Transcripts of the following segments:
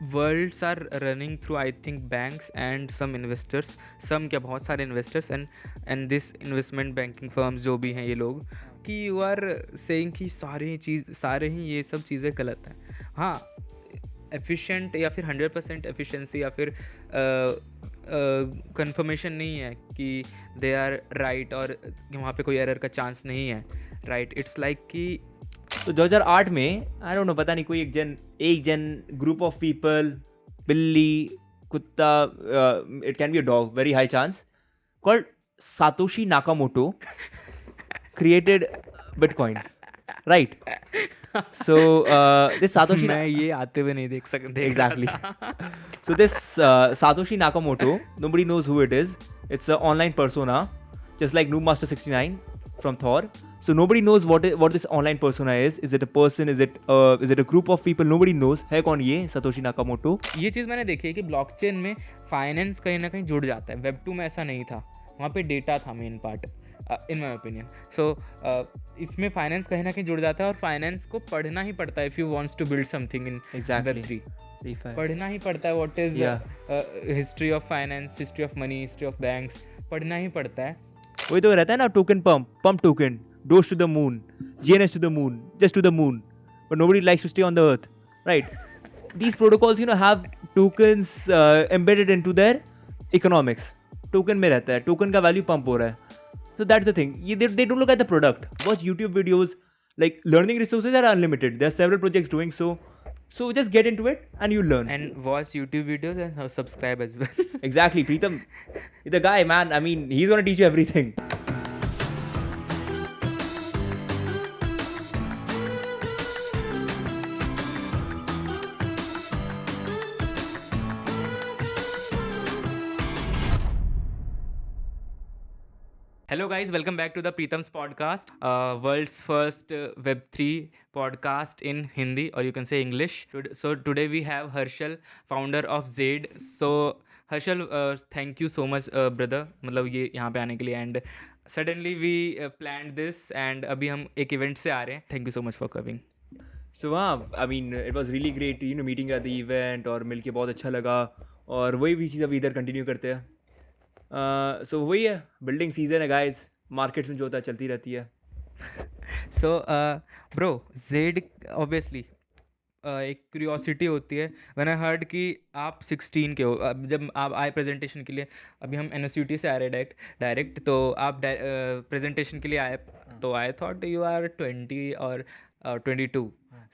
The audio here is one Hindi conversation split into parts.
worlds are running through, I think, banks and some investors, some क्या बहुत सारे investors and this investment banking firms जो भी हैं ये लोग, कि you are saying कि सारे ही ये सब चीज़ें गलत हैं. हाँ, एफिशिएंट या फिर 100% एफिशिएंसी या फिर कंफर्मेशन नहीं है कि दे आर राइट और वहाँ पे कोई एरर का चांस नहीं है, राइट. इट्स लाइक कि तो 2008 में आई डोंट नो, पता नहीं कोई एक जन ग्रुप ऑफ पीपल, बिल्ली, कुत्ता, it can be a dog, very high chance, called Satoshi Nakamoto created Bitcoin, right? So this Satoshi मैं ये आते हुए नहीं देख exactly. रहा था. So this Satoshi Nakamoto, nobody knows who it is. It's an online persona, just like Noobmaster 69 from Thor. So nobody knows what this online persona is. Is it a person? Is it a group of people? Nobody knows. है कौन ये Satoshi Nakamoto? ये चीज़ मैंने देखी है कि ब्लॉकचेन में फाइनेंस कहीं ना कहीं जुड़ जाता है. वेब 2 में ऐसा नहीं था, वहाँ पे डेटा था main part, in my opinion. So इसमें फाइनेंस कहीं ना कहीं जुड़ जाता है और फाइनेंस को पढ़ना ही पड़ता है if you wants to build something in web 3. पढ़ना ही पड़ता है what is history of finance, history of money, history of banks, पढ़ना ही पड़ता है. वही तो रहता है ना, token pump token, doge to the moon, GNS to the moon, just to the moon, but nobody likes to stay on the earth, right? These protocols, have tokens embedded into their economics. Token में रहता है, टोकन का वैल्यू पंप हो रहा है. So that's the thing. They don't look at the product. Watch YouTube videos. Like, learning resources are unlimited. There are several projects doing so. So just get into it and you learn. And watch YouTube videos and subscribe as well. Exactly. Preetham, the guy, man. I mean, he's gonna teach you everything. Hello guys, welcome back to the Preetham's podcast, world's first Web3 podcast in Hindi, or you can say English. So today we have Harshal, founder of Zaid. So Harshal, thank you so much, brother, मतलब ये यहाँ पे आने के लिए. And suddenly we planned this and अभी हम एक event से आ रहे हैं. Thank you so much for coming. So I mean, it was really great, meeting at the event, और मिलके बहुत अच्छा लगा, और वही भी चीज़ अभी इधर कंटिन्यू करते हैं. सो वही है, बिल्डिंग सीजन है गाइस, मार्केट्स में जो होता है चलती रहती है. So bro, Zaid obviously एक क्यूरियोसिटी होती है. व्हेन आई हर्ड कि आप 16 के हो, जब आप आए प्रेजेंटेशन के लिए, अभी हम NSUT से आ रहे डायरेक्ट, तो आप प्रेजेंटेशन के लिए आए, तो आई थॉट यू आर 20 और 22.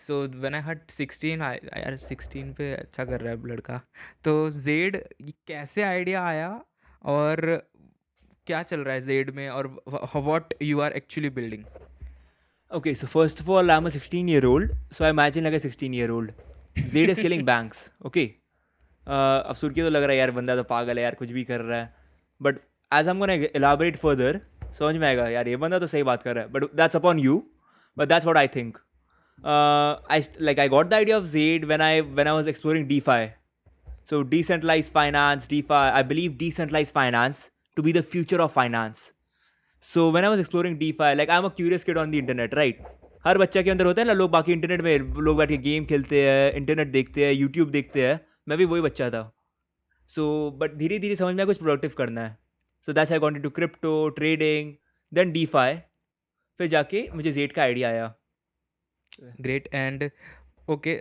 सो व्हेन आई हर्ड 16, यार 16 पे अच्छा कर रहा है लड़का. तो जेड कैसे आइडिया आया और क्या चल रहा है जेड में, और what you are actually building? Okay, so first of all, I'm a 16-year-old, so I imagine like a 16-year-old. Zaid is killing banks, okay? अब सुन के तो लग रहा है यार बंदा तो पागल है यार, कुछ भी कर रहा है. But as I'm gonna elaborate further, समझ में आएगा यार ये बंदा तो सही बात कर रहा है. But that's upon you, but that's what I think. I got the idea of Zaid when I was exploring DeFi. So decentralized finance, DeFi. I believe decentralized finance to be the future of finance. So when I was exploring DeFi, like I'm a curious kid on the internet, right? हर बच्चा के अंदर होता है ना, लोग बाकी इंटरनेट में लोग बैठ के गेम खेलते हैं, इंटरनेट देखते हैं, यूट्यूब देखते हैं. मैं भी वही बच्चा था. सो बट धीरे धीरे समझ में आया कुछ प्रोडक्टिव करना है. So that's I got into crypto trading, then DeFi. फिर जाके मुझे जेड का आइडिया आया. Great. And okay,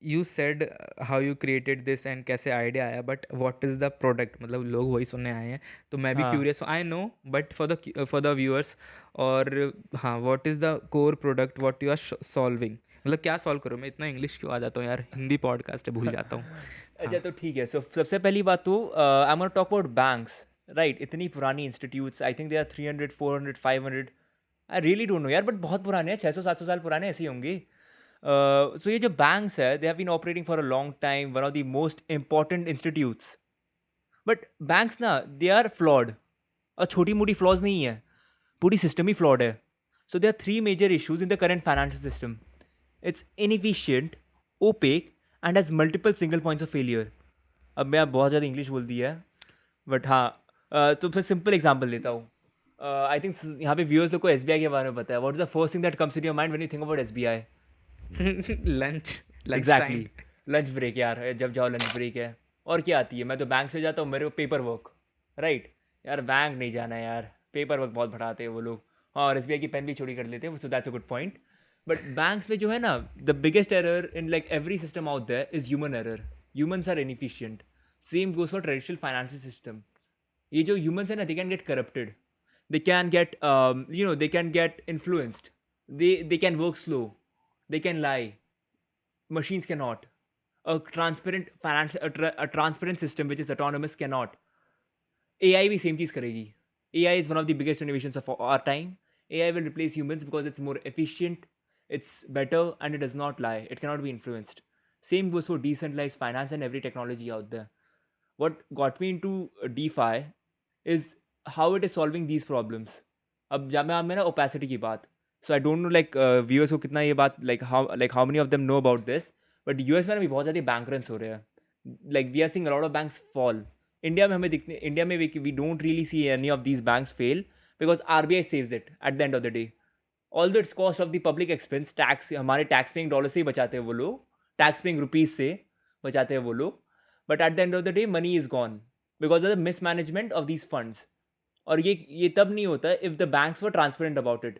you said how you created this and कैसे आइडिया आया, but what is the product? मतलब लोग वही सुनने आए हैं, तो मैं भी हाँ. क्यूरियस हूँ. I know, but for the viewers, और हाँ, what is the core product what you are solving? मतलब क्या सॉल्व करूँ? मैं इतना इंग्लिश क्यों आ जाता हूँ यार, हिंदी पॉडकास्ट है, भूल जाता हूँ. अच्छा तो ठीक है. सो सबसे पहली बात तो I am gonna talk about banks, right? इतनी पुरानी institutes, I think they are 300 400 500, I really don't know यार, बट बहुत पुराने हैं, 600 700 साल पुराने ऐसे ही होंगे. सो ये जो बैंक्स है, they have been operating for a long time, one of the most important institutes. But banks ना, दे आर फ्लॉड, और छोटी मोटी फ्लॉज नहीं है, पूरी सिस्टम ही फ्लॉड है. So there are three major issues in the current financial system. It's inefficient, opaque, and has multiple single points of failure. अब मैं आप बहुत ज़्यादा इंग्लिश बोल दी है, बट हाँ, तो फिर सिंपल एग्जांपल देता हूँ. आई थिंक यहाँ पे व्यूअर्स लोग को SBI के बारे में पता है. What is the first thing that comes in your mind when you think about SBI? Lunch Exactly. Time. Lunch break यार, जब जाओ लंच ब्रेक है। और क्या आती है, मैं तो बैंक से जाता हूँ, मेरे को पेपर वर्क, राइट। यार बैंक नहीं जाना है यार, पेपर वर्क बहुत बढ़ाते हैं वो लोग। हाँ, और एसबीआई की पेन भी चोरी कर लेते हैं, so that's a good point. But banks में जो है ना, the biggest error in like every system out there is human error. Humans are inefficient. Same goes for traditional financial system. ये जो ह्यूमंस है ना, they can get corrupted, they can get they can get influenced, they can work slow, they can lie, machines cannot. A transparent finance, a transparent system which is autonomous cannot. AI भी same चीज करेगी। AI is one of the biggest innovations of our time. AI will replace humans because it's more efficient, it's better, and it does not lie, it cannot be influenced. Same goes for decentralized finance and every technology out there. What got me into DeFi is how it is solving these problems. अब जब मैं ना opacity की बात, so I don't know like viewers को कितना ये बात like how many of them know about this, but US में ना भी बहुत ज़्यादा बैंक रन्स हो रहे हैं। Like we are seeing a lot of banks fall. India में हमें दिखने, इंडिया में we don't really see any of these banks fail because RBI saves it at the end of the day. Although it's cost of the public expense, tax हमारे टैक्स पेइंग डॉलर से ही बचाते हैं वो लोग, टैक्स पेइंग रुपीज से बचाते हैं वो लोग, but at the end of the day money is gone because of the mismanagement of these funds. और ये तब नहीं होता if the banks were transparent about it.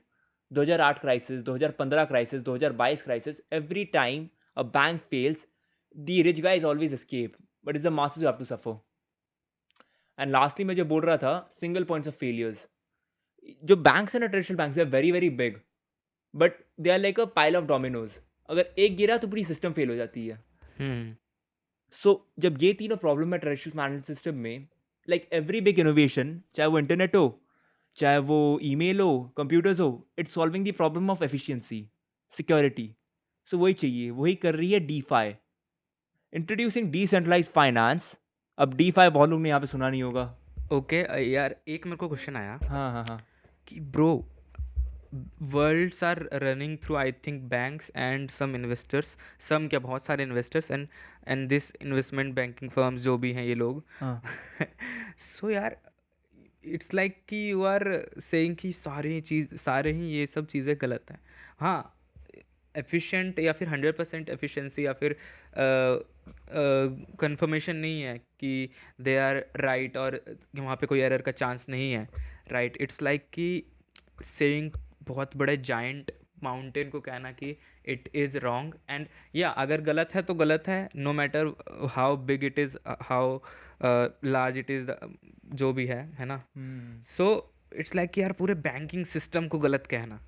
2008 crisis, 2015 crisis, 2022 crisis, every time a bank fails, the rich guys always escape, but is the masses who have to suffer. And lastly मैं जो बोल रहा था, सिंगल पॉइंट्स ऑफ फेलियर्स। जो बैंक्स है ना, traditional banks, are very very big, but they are like a pile of dominoes. अगर एक गिरा तो पूरी सिस्टम फेल हो जाती है। हम्म। सो जब ये तीनों प्रॉब्लम है ट्रेडिशनल मैनेजमेंट सिस्टम में, लाइक एवरी बिग इनोवेशन, चाहे वो इंटरनेट हो, चाहे वो ईमेल हो, कंप्यूटर्स हो, it's solving the problem of efficiency, security. So वही चाहिए, वही कर रही है डीफाई, इंट्रोड्यूसिंग डिसेंट्रलाइज्ड फाइनेंस। अब डीफाई बहुत लोग ने यहाँ पे सुना नहीं होगा। ओके यार, एक मेरे को क्वेश्चन आया हाँ हाँ हाँ। कि bro, worlds are running through, I think, banks and some investors, some क्या बहुत सारे investors and this investment banking firms जो भी हैं ये लोग। हाँ so यार, इट्स लाइक कि यू आर सेइंग कि सारे ही ये सब चीज़ें गलत हैं। हाँ, एफिशिएंट या फिर 100% एफिशिएंसी या फिर कंफर्मेशन नहीं है कि दे आर राइट और वहाँ पे कोई एरर का चांस नहीं है, राइट। इट्स लाइक कि सेइंग बहुत बड़े जाइंट माउंटेन को कहना कि इट इज़ रॉन्ग, एंड या अगर गलत है तो गलत है, no matter how big it is, how large it is, जो भी है ना। सो इट्स लाइक कि यार पूरे बैंकिंग सिस्टम को गलत कहना।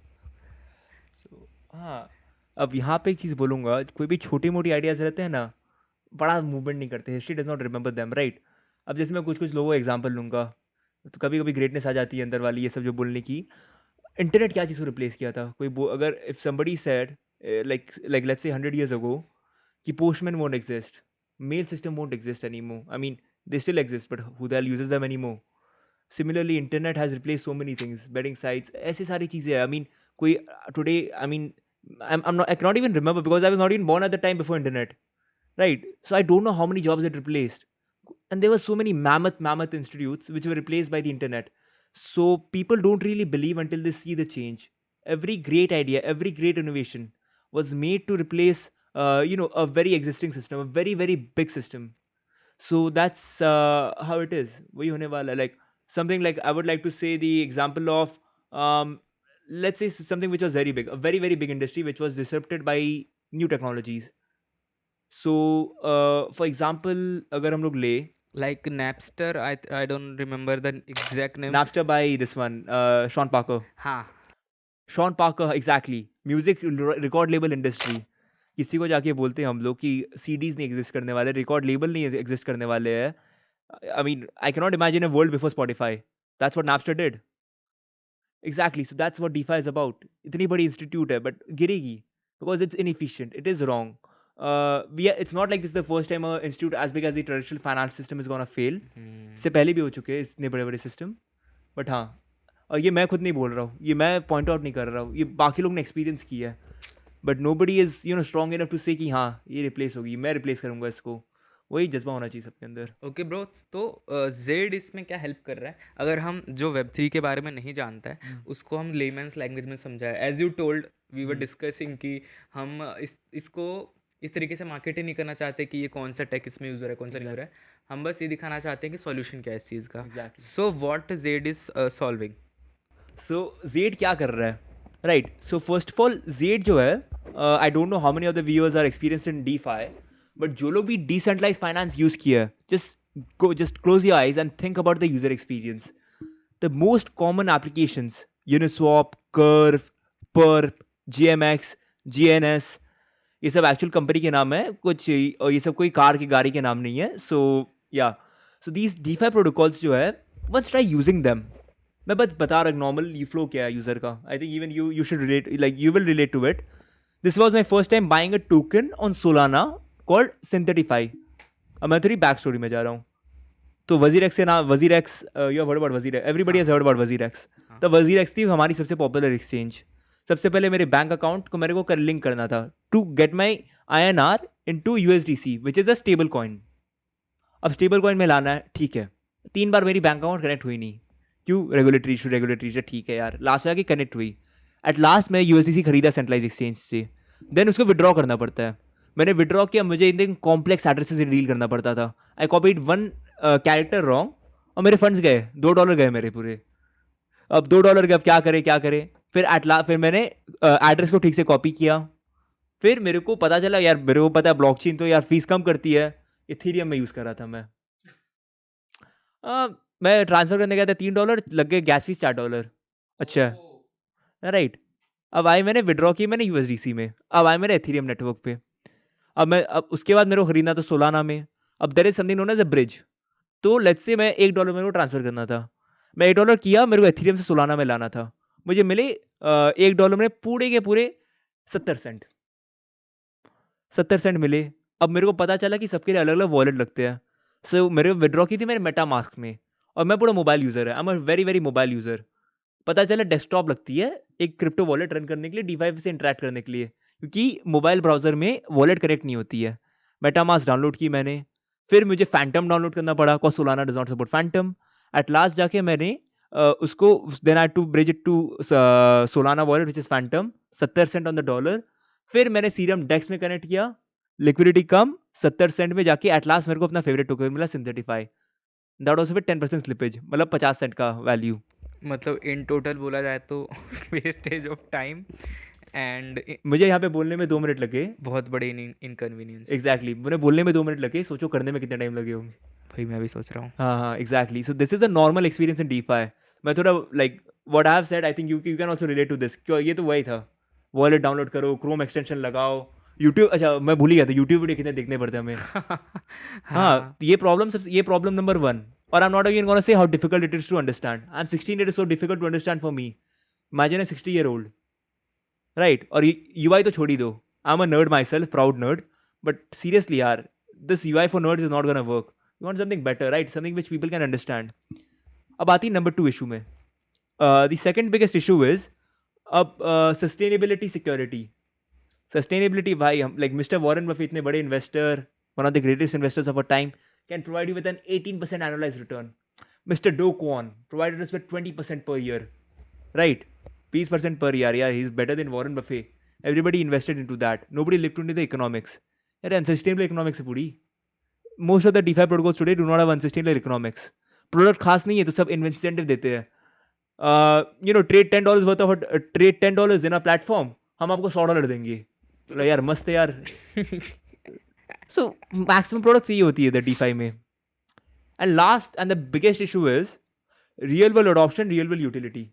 सो हाँ, अब यहाँ पे एक चीज़ बोलूँगा, कोई भी छोटी मोटी आइडियाज़ रहते हैं ना, बड़ा मूवमेंट नहीं करते, history does not remember them, right. अब जैसे मैं कुछ कुछ लोगों का एग्जांपल लूँगा, तो कभी कभी ग्रेटनेस आ जाती है अंदर वाली, ये सब जो बोलने की। इंटरनेट क्या चीज़ को रिप्लेस किया था, अगर if somebody said like let's say 100 years ago कि postman won't exist, mail system won't exist anymore. I mean, they still exist, but who the hell uses them anymore? Similarly, internet has replaced so many things, betting sites, ऐसी सारी चीज़ें हैं। I mean, कोई today, I mean, I cannot even remember because I was not even born at the time before internet, right? So I don't know how many jobs it replaced. And there were so many mammoth institutes which were replaced by the internet. So people don't really believe until they see the change. Every great idea, every great innovation was made to replace, a very existing system, a very very big system. So that's how it is. वही होने वाला है. Like something like I would like to say the example of, um, let's say something which was very big, a very very big industry which was disrupted by new technologies. So for example, अगर हम लोग ले like Napster, I don't remember the exact name. Napster by this one, Sean Parker. हाँ। Sean Parker, exactly. Music record label industry, किसी को जाके बोलते हैं हम लोग कि सीडीज नहीं एग्जिस्ट करने वाले, रिकॉर्ड लेबल नहीं एग्जिस्ट करने वाले हैं। I mean, I can not imagine a world before Spotify. That's what Napster did. Exactly. So that's what DeFi is about. इतनी बड़ी इंस्टीट्यूट है बट गिरेगी because it's inefficient. It is wrong. It's not like this is the first time a institute as big as the traditional finance system is gonna fail. इससे पहले भी हो चुके हैं इतने बड़े बड़े सिस्टम। बट हाँ, और ये मैं खुद नहीं बोल रहा हूँ, ये मैं पॉइंट आउट नहीं कर रहा हूँ, ये बाकी लोग ने एक्सपीरियंस किया है। But nobody is strong enough to say कि हाँ ये रिप्लेस होगी, मैं रिप्लेस करूंगा इसको। वही जज्बा होना चाहिए सबके अंदर। ओके ब्रो, तो जेड इसमें क्या हेल्प कर रहा है? अगर हम जो वेब3 के बारे में नहीं जानता है उसको हम लेमन्स लैंग्वेज में समझाए, as you told we were discussing कि हम इसको इस तरीके से मार्केट ही नहीं करना चाहते कि ये कौन सा टेक इसमें यूज़ हो रहा है, कौन सा नहीं हो रहा है। हम बस ये दिखाना चाहते हैं कि सॉल्यूशन क्या है इस चीज़ का। Exactly. So what Z is solving? So Z क्या कर रहा है, right? So first of all Z जो है, I don't know how many of the viewers are experience in DeFi, but जो लोग भी डिसेंट्रलाइज फाइनेंस यूज किया है, just close your eyes and think about the user experience. The most common applications, Uniswap, Curve, Perp, GMX, GNS, ये सब एक्चुअल कंपनी के नाम है कुछ, और ये सब कोई कार की गाड़ी के नाम नहीं है। सो या, सो दीज डीफाई प्रोटोकॉल्स जो है, वंस ट्राई यूजिंग देम। मैं बस बता रहा हूँ नॉर्मल फ्लो क्या है यूजर का। I think even you should relate, like you will relate to it. This was my first time buying a token on Solana called Synthetify. अब मैं थोड़ी बैक स्टोरी में जा रहा हूँ। तो वजीर एक्स के नाम, वजीर एक्स, यू हर्ड अबाउट वजीर, एवरीबडी हैज हर्ड अबाउट वजीर एक्स। हाँ। तो वजीर एक्स थी हमारी सबसे पॉपुलर एक्सचेंज। सबसे पहले मेरे बैंक अकाउंट को मेरे को कर लिंक करना था to get my INR into USDC which is a stable coin. अब स्टेबल कॉइन में लाना है, ठीक है। 3 बार मेरी बैंक अकाउंट कनेक्ट हुई नहीं, क्यों? रेगुलेटरी इशू, रेगुलेटरी इशू, ठीक है यार। लास्ट आके कनेक्ट हुई। एट लास्ट मैं USDC खरीदा सेंट्रलाइज एक्सचेंज से, देन उसको विड्रॉ करना पड़ता है। मैंने विड्रॉ किया, मुझे इन कॉम्प्लेक्स एड्रेसेस से डील करना पड़ता था। आई कॉपीड वन कैरेक्टर रॉन्ग और मेरे फंड्स गए, $2 गए मेरे पूरे। अब $2 गए, अब क्या करे क्या करे? फिर फिर मैंने एड्रेस को ठीक से कॉपी किया। फिर मेरे को पता चला यार, मेरे को पता है ब्लॉकचेन तो यार फीस कम करती है। इथीरियम में यूज कर रहा था मैं। मैं ट्रांसफर करने गया था, $3 लग गए, गैस फीस $4। अच्छा, राइट। अब आए, मैंने विड्रॉ की मैंने USDC में, अब आए मेरे एथीरियम नेटवर्क पे। अब उसके बाद मेरे को खरीदना था सोलाना में। अब there is something known as a bridge. तो लेट्स से मैं $1 मेरे को ट्रांसफर करना था। मैं $1 किया, मेरे को एथीरियम से सोलाना में लाना था। मुझे मिले $1 में पूरे के पूरे 70 सेंट। 70 सेंट मिले। अब मेरे को पता चला कि सबके लिए अलग अलग वॉलेट लगते हैं। सो मेरे को विड्रॉ की थी मेरे मेटा मास्क में, और मैं पूरा मोबाइल यूजर है, आई am a very very mobile user. पता चला डेस्कटॉप लगती है एक क्रिप्टो वॉलेट रन करने के लिए, डिवाइस से इंटरेक्ट करने के लिए, क्योंकि मोबाइल ब्राउजर में वॉलेट कनेक्ट नहीं होती है। मेटामास्क डाउनलोड की मैंने। फिर मुझे फैंटम डाउनलोड करना पड़ा, because Solana does not support Phantom. At last जाके मैंने उसको, then I to bridge it to Solana wallet which is Phantom, 70 cent on the dollar. फिर मैंने सीरम डेक्स में कनेक्ट किया, लिक्विडिटी कम, 70 सेंट में जाके एट लास्ट मेरे को अपना फेवरेट टोकन मिला, सिंथेटिफाई। दैट वाज विद 10% स्लिपेज, मतलब 50 सेंट का वैल्यू। मतलब इन टोटल बोला जाए तो वेस्टेज ऑफ टाइम एंड मुझे यहाँ पे बोलने में 2 मिनट लगे। बहुत बड़े इनकन्वीनियंस। एग्जैक्टली, मुझे बोलने में 2 मिनट लगे, सोचो करने में कितना टाइम लगे होंगे। भाई मैं भी सोच रहा हूँ। हाँ हाँ, exactly. So this is a normal experience in DeFi. मैं थोड़ा like what I have said, I think you can also relate to this. क्यों? ये तो वही था, वॉलेट डाउनलोड करो, क्रोम एक्सटेंशन लगाओ, यूट्यूब, अच्छा मैं भूल ही गया था, यूट्यूब वीडियो कितने देखने पड़ते हैं हमें। हाँ, हाँ। तो ये प्रॉब्लम नंबर 1। और I am not again gonna say how difficult it is to understand. I am 16, it is so difficult to understand for me. Imagine a 60-year-old, right? और UI तो छोड़ ही दो, I am a nerd myself, proud nerd, but seriously यार, this UI for nerds is not gonna work. You want something better, right? Something which people can understand. अब आती है नंबर 2 इशू में। The second biggest issue is अब सस्टेनेबिलिटी, सिक्योरिटी। सस्टेनेबिलिटी, भाई हम लाइक मिस्टर वॉरेन बफे, इतने बड़े investor, one of the greatest investors of a time, can provide you with an 18% annualized return. Mr. Do Kwon provided us with 20% per year, right? 20% per year, yeah, he's better than Warren Buffett. Everybody invested into that. Nobody looked into the economics. यार unsustainable economics है पूरी। Most of the DeFi protocols today do not have unsustainable economics. Product खास नहीं है तो सब इंसेंटिव देते हैं। Trade $10 worth of, trade $10 in a platform, हम आपको $100 देंगे। बोला यार मस्त है यार। सो मैक्सिमम प्रोडक्ट्स यही होती है द DeFi में। And last and the biggest issue is real world adoption, real world utility.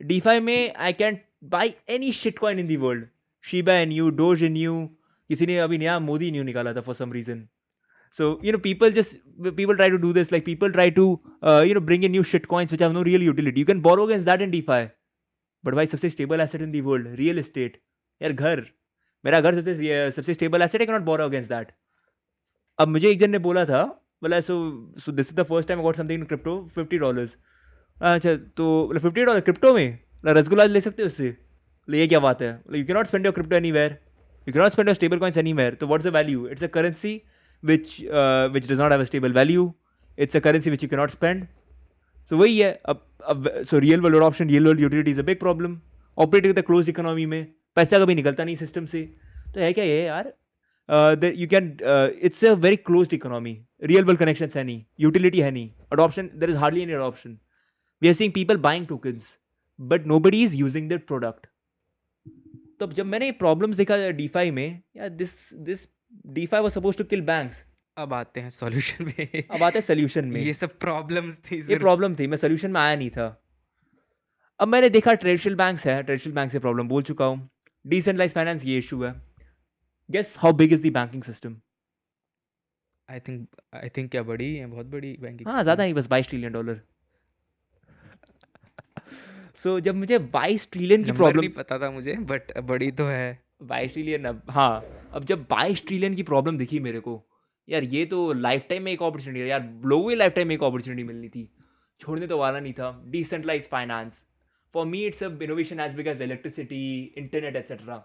DeFi में, I can buy any shit coin in the world. Shiba Inu, Doge Inu, किसी ने अभी नया मोदी इनयू निकाला था for some reason. So, people try to do this, like people try to, bring in new shit coins which have no real utility. You can borrow against that in DeFi. But भाई सबसे stable asset in the world, real estate. यार घर, मेरा घर सबसे stable asset, I cannot borrow against that. अब मुझे एक जन ने बोला था, बोला so this is the first time I got something in crypto, $50. अच्छा, तो $50 क्रिप्टो में, रसगुल्ला ले सकते हो उससे? ये क्या बात है? You cannot spend your crypto anywhere. You cannot spend your stable coins anywhere. So what's the value? It's a currency which does not have a stable value. It's a currency which you cannot spend. So वही है। so real world adoption, real world utility is a big problem. Operating with a closed economy में पैसा कभी निकलता नहीं सिस्टम से। तो है क्या ये यार? You can, it's a very closed economy. Real world connections है नहीं, utility है नहीं, adoption, there is hardly any adoption. We are seeing people buying tokens, but nobody is using their product. तो जब मैंने ये प्रॉब्लम्स देखा DeFi में, यार this DeFi was supposed to kill banks. अब आते हैं सॉल्यूशन पे। अब आते हैं सोल्यूशन में। ये सब प्रॉब्लम्स थी ये सिर्फ। प्रॉब्लम थी, मैं सोल्यूशन में आया नहीं था। अब मैंने देखा ट्रेडिशनल बैंक्स हैं, ट्रेडिशनल बैंक से प्रॉब्लम बोल चुका हूँ। डिसेंट्रलाइज्ड फाइनेंस ये इशू है। Guess how big is the banking system? I think क्या बड़ी है, बहुत बड़ी बैंकिंग हाँ, सिस्टम ज़्यादा है। नहीं, बस $22 ट्रिलियन। सो जब मुझे 22 ट्रिलियन की नंबर नहीं प्रॉब्लम, पता था मुझे, बट बड़ी तो है। 22 ट्रिलियन, अब हाँ, अब जब 22 ट्रिलियन की प्रॉब्लम दिखी मेरे को, यार ये तो लाइफ टाइम में एक अपॉर्चुनिटी है यार, लोगों की लाइफ टाइम में एक अपॉर्चुनिटी मिलनी थी, छोड़ने तो वाला नहीं था। Decentralize finance, for me it's a innovation as big as electricity, internet etcetera.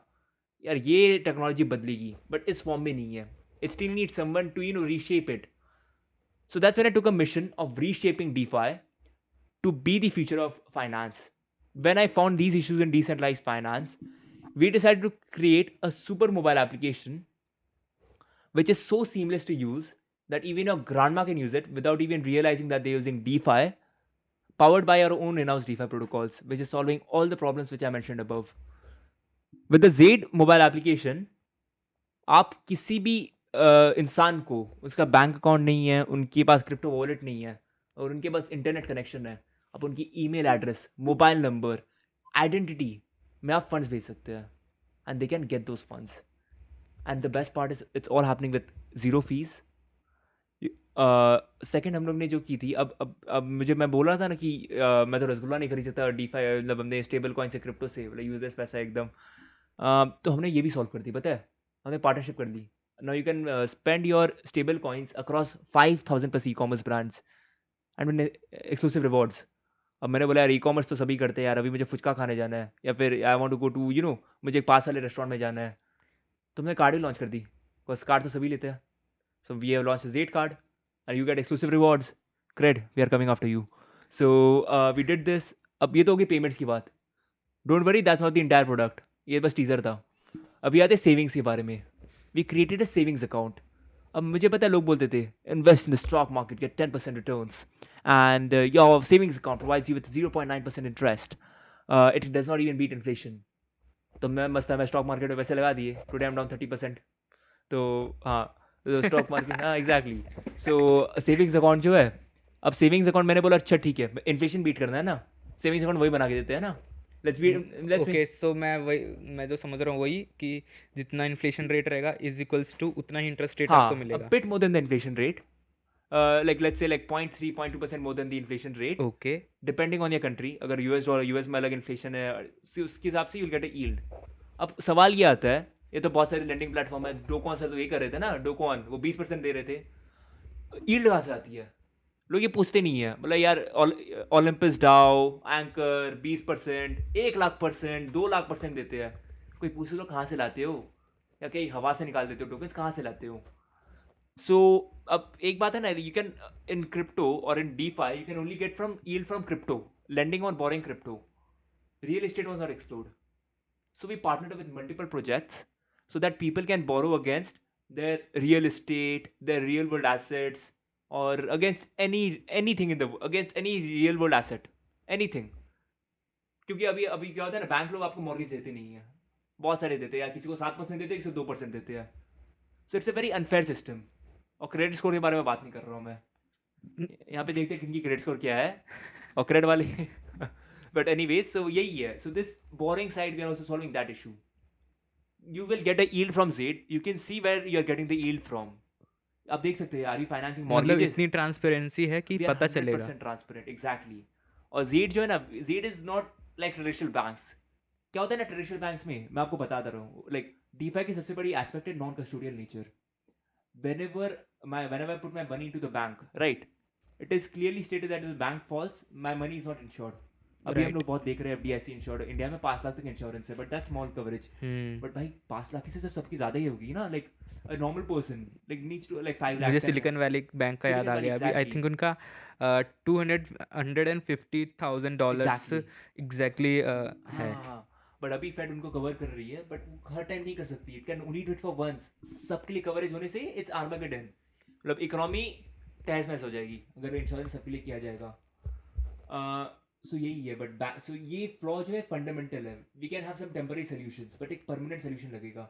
यार ये टेक्नोलॉजी बदलेगी, बट इस फॉर्म में नहीं है। It still need someone to reshape it. So that's when I took a mission of reshaping DeFi to be the future of finance. When I found these issues in decentralized finance, we decided to create a super mobile application which is so seamless to use that even your grandma can use it without even realizing that they're using DeFi, powered by our own in-house DeFi protocols, which is solving all the problems which I mentioned above. With the Zaid mobile application, आप किसी भी इंसान को, उसका बैंक अकाउंट नहीं है, उनके पास क्रिप्टो वॉलेट नहीं है और उनके पास इंटरनेट कनेक्शन है, आप उनकी email address, mobile number, identity में आप फंड्स भेज सकते हैं and they can get those funds. And the best part is it's all happening with zero fees. Second हम लोग ने जो की थी, अब मुझे, मैं बोल रहा था ना कि मैं तो रसगुल्ला नहीं खरीद सकता डीफाई, मतलब हमने स्टेबल कॉइन से क्रिप्टो से, मतलब यूजलेस पैसा एकदम। तो हमने ये भी सॉल्व कर दी, पता है, हमने पार्टनरशिप कर ली। Now you can spend your stable coins across 5000 plus e commerce brands and exclusive rewards. अब मैंने बोला यार ई कॉमर्स तो सभी करते हैं यार, अभी मुझे फुचका खाने जाना है, या फिर I want to go to मुझे एक पास वाले रेस्टोरेंट में जाना है, तो हमने कार्ड भी लॉन्च कर दी, बस कार्ड तो सभी लेते हैं। So we have launch Z card and you get exclusive rewards. Cred, we are coming after you. So we did this. अब ये तो होगी पेमेंट्स की बात। Don't worry, that's not the entire product, ये बस टीजर था। अभी आते सेविंग्स के बारे में। We created a savings account. अब मुझे पता है लोग बोलते थे invest in the stock market, get 10% returns and your savings account provides you with 0.9% interest, it does not even beat inflation. तो मैं मस्त है, मैं स्टॉक मार्केट में पैसे लगा दिए, टुडे आई एम डाउन 30%। तो हाँ, स्टॉक मार्केट, हाँ एग्जैक्टली। सो सेविंग्स अकाउंट जो है, अब सेविंग्स अकाउंट मैंने बोला अच्छा ठीक है, इन्फ्लेशन बीट करना है ना, सेविंग्स अकाउंट वही बना के देते हैं ना, लेट्स ओके, सो मैं जो समझ रहा हूँ वही कि जितना इन्फ्लेशन रेट रहेगा इज इक्वल्स टू उतना ही इंटरेस्ट रेट आपको हाँ, a मिलेगा। bit more than the inflation rate, like let's say like 0.3 0.2% more than the inflation rate, okay, depending on your country। अगर यूएस डॉलर, यूएस में अलग इन्फ्लेशन है, उसके हिसाब से you'll get a yield। अब सवाल ये आता है, ये तो बहुत सारे लेंडिंग प्लेटफॉर्म है, डोकॉन से तो ये कर रहे थे ना, डोकॉन वो 20% दे रहे थे, यील्ड कहाँ से आती है? लोग ये पूछते नहीं है, मतलब यार ओलंपस डाउ एंकर 20%, 1,00,000%, 2,00,000% देते हैं। कोई पूछे लो कहाँ से लाते हो, या कहीं हवा से निकाल देते हो टोकन्स, कहाँ से लाते हो? सो अब एक बात है ना, यू कैन इन क्रिप्टो और in DeFi you can only get from yield from crypto, lending और boring crypto. Real estate was not explored, so we partnered with multiple projects so that people can borrow against their real estate, their real world assets, or against anything in the against any real world asset, anything। क्योंकि अभी अभी क्या होता है ना, बैंक लोग आपको मॉर्गेज देते नहीं है, बहुत सारे देते हैं, या किसी को 7% देते हैं, किसी को 2% देते हैं। So it's a very unfair system. और क्रेडिट स्कोर के बारे में बात नहीं कर रहा हूँ मैं, यहाँ पे देखते हैं किनकी क्रेडिट स्कोर क्या है, और क्रेडिट वाले बट एनीवेज, सो यही है। So this boring side we are also solving that issue. You will get a yield from Zaid, you can see where you are getting the yield from। आप देख सकते हैं, are you financing मतलब mortgages? इतनी ट्रांसपेरेंसी है कि We are पता चलेगा। 100% transparent, exactly। और Zaid जो है ना, Zaid is not like traditional banks। क्या होता है ना ट्रेडिशनल बैंक्स में, मैं आपको बताता रहा हूँ, लाइक DeFi की सबसे बड़ी एस्पेक्ट है non custodial nature. whenever I put my money into the bank, right, it is clearly stated that if the bank falls, my money is not insured। अभी हम राइट। लोग बहुत देख रहे हैं FDIC इंश्योर्ड, इंडिया में 5 लाख तक इंश्योरेंस है, but that small coverage. Hmm. But भाई 5 लाख से सबकी ज्यादा ही होगी ना, like a normal person like needs to like 5 lakh मुझे 10 सिलिकॉन वैली बैंक का याद सिलिकॉन आ वैली, गया अभी। आई एग्जैक्टली थिंक उनका $250,000 एग्जैक्टली। एग्जैक्टली है। हाँ, बट अभी फेड उनको कवर कर रही है, बट हर टाइम नहीं कर सकती. It can only do it for once. सबके लिए कवरेज होने से इट्स आर्मागेडन. मतलब इकोनॉमी तहस महस हो जाएगी अगर इंश्योरेंस सबके लिए किया जाएगा. सो यही है. बट सो ये फ्लॉ जो है फंडामेंटल है. We can have some temporary solutions, but एक परमानेंट सोल्यूशन लगेगा.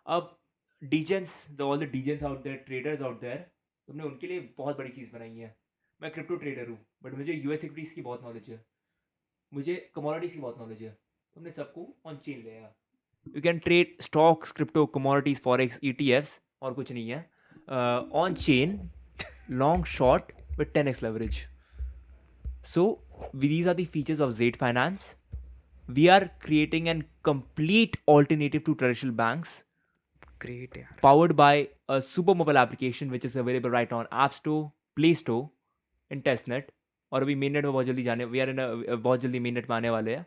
अब degens, all the degens out there, traders out there, तुमने उनके लिए बहुत बड़ी चीज़ बनाई है. मैं क्रिप्टो ट्रेडर हूँ, बट मुझे यूएस इक्विटीज़ की बहुत नॉलेज है, मुझे कमोडिटीज़ की बहुत नॉलेज है. तुमने सबको ऑन चेन ले आया. You can trade stocks, crypto, commodities, forex, ETFs, और कुछ नहीं है. On chain, long short with 10x leverage. So these are the features of Zade Finance. We are creating a complete alternative to traditional banks, great यार. powered by a super mobile application which is available right now on App Store, Play Store, and Testnet. और अभी mainnet में बहुत जल्दी जाने, we are in a बहुत जल्दी mainnet में आने वाले हैं.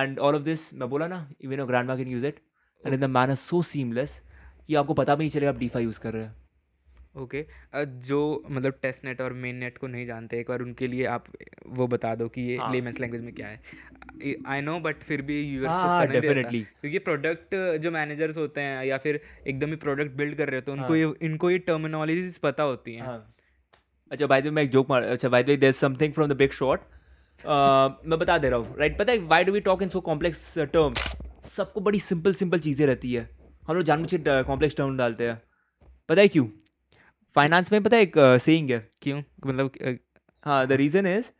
And all of this, मैं बोला ना, even your grandma can use it, and in the manner so seamless कि आपको पता भी नहीं चलेगा आप DeFi यूज़ कर रहे हैं. ओके. जो मतलब टेस्ट नेट और मेन नेट को नहीं जानते, एक बार उनके लिए आप वो बता दो कि ये हाँ. लेमन्स लैंग्वेज में क्या है. आई नो, बट फिर भी यूअर्स को हाँ, पता नहीं रहता, डेफिनेटली. क्योंकि प्रोडक्ट जो मैनेजर्स होते हैं या फिर एकदम ही प्रोडक्ट बिल्ड कर रहे होते हैं, उनको हाँ. इनको ये टर्मिनोलॉजीज पता होती हैं. हाँ. अच्छा, बाय द वे मैं एक जोक मार, अच्छा by the way there is something from the big shot. मैं बता दे रहा हूँ, राइट. पता है why do we talk in so complex terms? सबको बड़ी सिंपल सिंपल चीजें रहती है, हम लोग जानबूझ के कॉम्प्लेक्स टर्म डालते हैं. पता है क्यों? फाइनेंस में पता है एक सेइंग है. क्यों? मतलब हाँ, the reason is,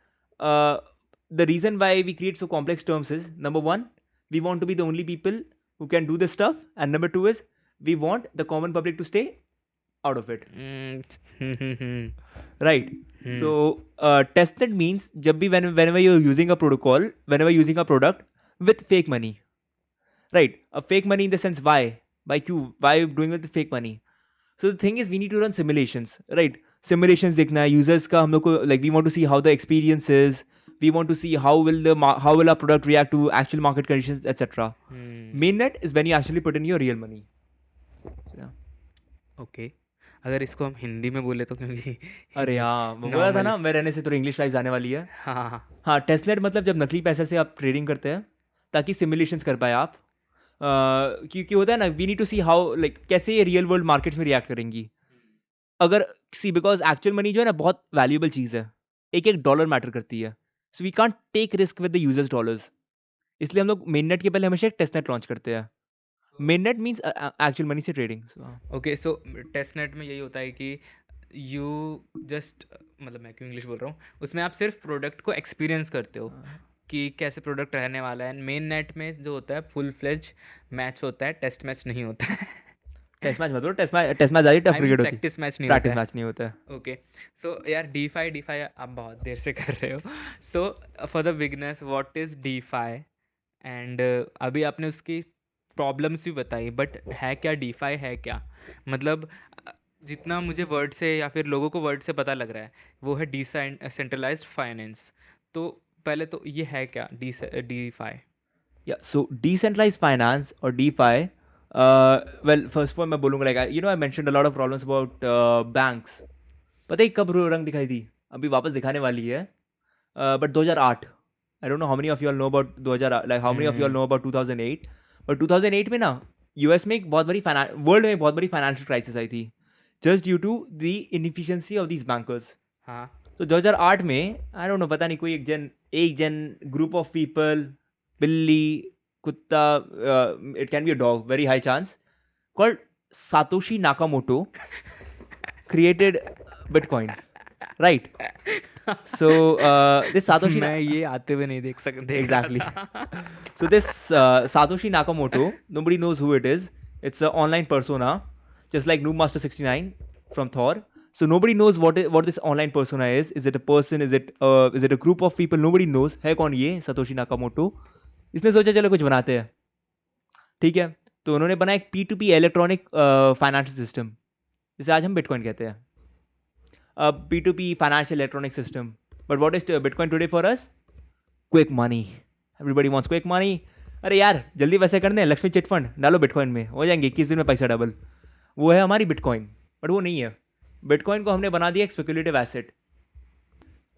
the reason why we create so complex terms is, number one, we want to be the only people who can do this stuff, and number two is we want the common public to stay out of it. Right. So testnet means जब भी whenever you're using a protocol, whenever using a product with fake money, right? A fake money in the sense why? Why you doing with the fake money? So the thing is we need to run simulations, right? Simulations देखना है users का, हम लोग को, like we want to see how the experience is. We want to see how will our product react to actual market conditions, etc. Mainnet is when you actually put in your real money. So, yeah. Okay. अगर इसको हम हिंदी में बोले तो, क्योंकि अरे हाँ, मैं बोला था ना, मैं रहने से तो इंग्लिश लाइव आने वाली है. हाँ. हाँ, टेस्टनेट मतलब जब नकली पैसे से आप ट्रेडिंग करते हैं ताकि सिमुलेशंस कर पाए आप. क्योंकि होता है ना, we need to see how, like कैसे ये रियल वर्ल्ड मार्केट्स में रिएक्ट करेंगी. अगर सी, बिकॉज एक्चुअल मनी जो है ना बहुत वैल्यूएबल चीज़ है, एक एक डॉलर मैटर करती है. So we can't take risk with the users dollars. इसलिए हम लोग मेननेट के पहले हमेशा एक टेस्टनेट लॉन्च करते हैं. मेननेट मीन्स एक्चुअल मनी से ट्रेडिंग. ओके. सो टेस्ट नेट में यही होता है कि यू जस्ट, मतलब मैं क्यों इंग्लिश बोल रहा हूँ, उसमें आप सिर्फ प्रोडक्ट को एक्सपीरियंस करते हो कि कैसे प्रोडक्ट रहने वाला है. मेन नेट में जो होता है फुल फ्लेज मैच होता है, टेस्ट मैच नहीं होता है. टेस्ट मैच मतलब टेस्ट मैच ज़्यादा टफ क्रिकेट होती है, प्रैक्टिस मैच नहीं प्रैक्टिस होता है. मैच नहीं होता है. ओके. सो यार डीफाई आप बहुत देर से कर रहे हो. So for the beginners, what is DeFi? And अभी आपने उसकी प्रॉब्लम्स भी बताई, बट है क्या डीफाई, है क्या? मतलब जितना मुझे वर्ड से या फिर लोगों को वर्ड से पता लग रहा है वो है डिसेंट्रलाइज्ड फाइनेंस. तो पहले तो ये है क्या DeFi? Yeah, so decentralized finance or DeFi, well, first of all मैं बोलूँगा, like I mentioned a lot of problems about banks. पता है कब रंग दिखाई थी? अभी वापस दिखाने वाली है, but 2008. I don't know how many of you all know about 2008, like how many of you all know about 2008. But 2008 में ना US में एक बहुत बड़ी वर्ल्ड में बहुत बड़ी फाइनेंशियल क्राइसिस आई थी, just due to the inefficiency of these bankers. हाँ. तो 2008 में आई डोंट नो, पता नहीं कोई एक जन ग्रुप ऑफ पीपल, बिल्ली, कुत्ता, it can be a dog, very high chance, called Satoshi Nakamoto created Bitcoin, right? So this Satoshi मैं ये आते हुए नहीं देख रहा exactly. था. So this Satoshi Nakamoto, nobody knows who it is. It's an online persona, just like Noobmaster 69 from Thor. So nobody knows what this online persona is. Is it a person? Is it a group of people? Nobody knows. है कौन ये Satoshi Nakamoto? इसने सोचा चलो कुछ बनाते हैं, ठीक है. तो उन्होंने बनाया एक P2P इलेक्ट्रॉनिक फाइनेंशियल सिस्टम, जिसे आज हम बिटकॉइन कहते हैं. P2P financial electronic system. But what is Bitcoin today for us? Quick money. Everybody wants quick money. अरे यार जल्दी पैसे करने हैं, लक्ष्मी चिट फंड डालो बिटकॉइन में, हो जाएंगे 21 दिन में पैसा डबल. वो है हमारी बिटकॉइन, बट वो नहीं है. बिटकॉइन को हमने बना दिया एक speculative asset.